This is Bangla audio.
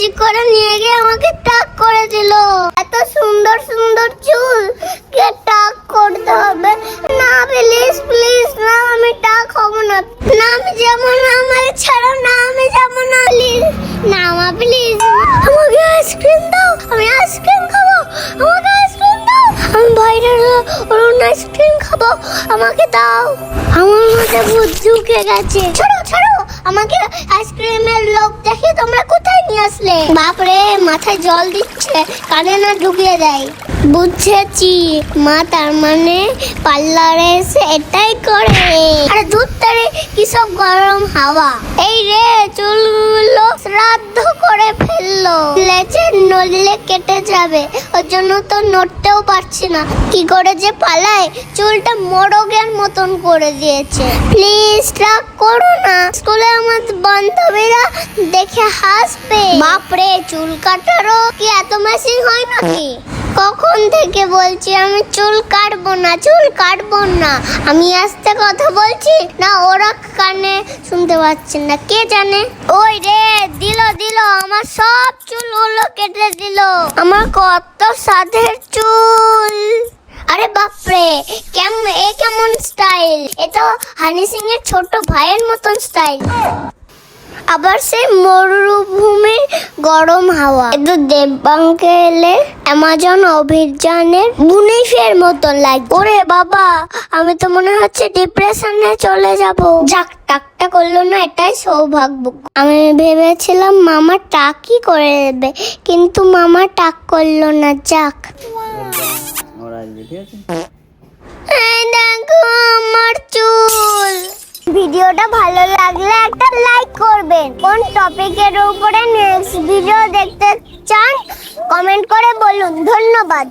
ম্যাজিক করে নিয়ে গিয়ে আমাকে টাক করে দিল। এত সুন্দর সুন্দর চুল কে টাক করতে হবে? না প্লিজ প্লিজ না, আমি টাক হব না। না আমি যাবো না, আমাকে ছাড়ো না, আমি যাবো না প্লিজ। না মা প্লিজ, আমাকে আইসক্রিম দাও, আমি আইসক্রিম খাবো। আমাকে আইসক্রিম দাও, আমি বাইরের আইসক্রিম খাবো, আমাকে দাও। আমার মাথায় ভূত ঢুকে গেছে। ছাড়ো ছাড়ো আমাকে, আইসক্রিমের লোক দেখে তোমরা কোথায় নিয়ে আসলে? বাপরে, মাথায় জল দিচ্ছে, কানে না ঢুকিয়ে দেয়। বুঝেছি, মা তার মানে পার্লারে এসে এটাই করে। আরে দুধ তারে কি সব গরম হাওয়া। এই রে, চুলগুলো শ্রাদ্ধ করে ফেললো, লেজে নড়লে কেটে যাবে, ওর জন্য তো নড়তেও পারছি না। কি করে যে পালায়, চুলটা মোরগের মতন করে দিয়েছে। প্লিজ রাগ করো না, স্কুলে আমার বান্ধবীরা দেখে হাসবে। বাপরে, চুল কাটারও কি এত মেশিন হয় নাকি? কখন থেকে বলছি আমি চুল কাটবো না, চুল কাটবো না। আমি আস্তে কথা বলছি না, ওরা কানে শুনতে পাচ্ছেন না, কে জানে। ওই রে, দিল আমার সব চুলগুলো কেটে দিল। আমার কত সাধের চুল। আরে বাপরে, কেমন স্টাইল! এ তো হানি সিং এর ছোট ভাইয়ের মতন স্টাইল। আবার সেই মরুভূমির গরম হাওয়া। একটু দেববাংকে এলে অ্যামাজন অভিযানের বুনিফের মতন লাগে। ওরে বাবা, আমি তো মনে হচ্ছে ডিপ্রেশনে চলে যাব। যাক, টাকটা করলো না, এটাই সৌভাগ্য। আমি ভেবেছিলাম মামা টাকই করে দেবে, কিন্তু মামা টাক করলো না। যাক, দেখো আমার চুল। ভিডিওটা ভালো লাগলে একটা লাইক করবেন। কোন টপিকের উপরে নেক্সট ভিডিও দেখতে চান কমেন্ট করে বলুন। ধন্যবাদ।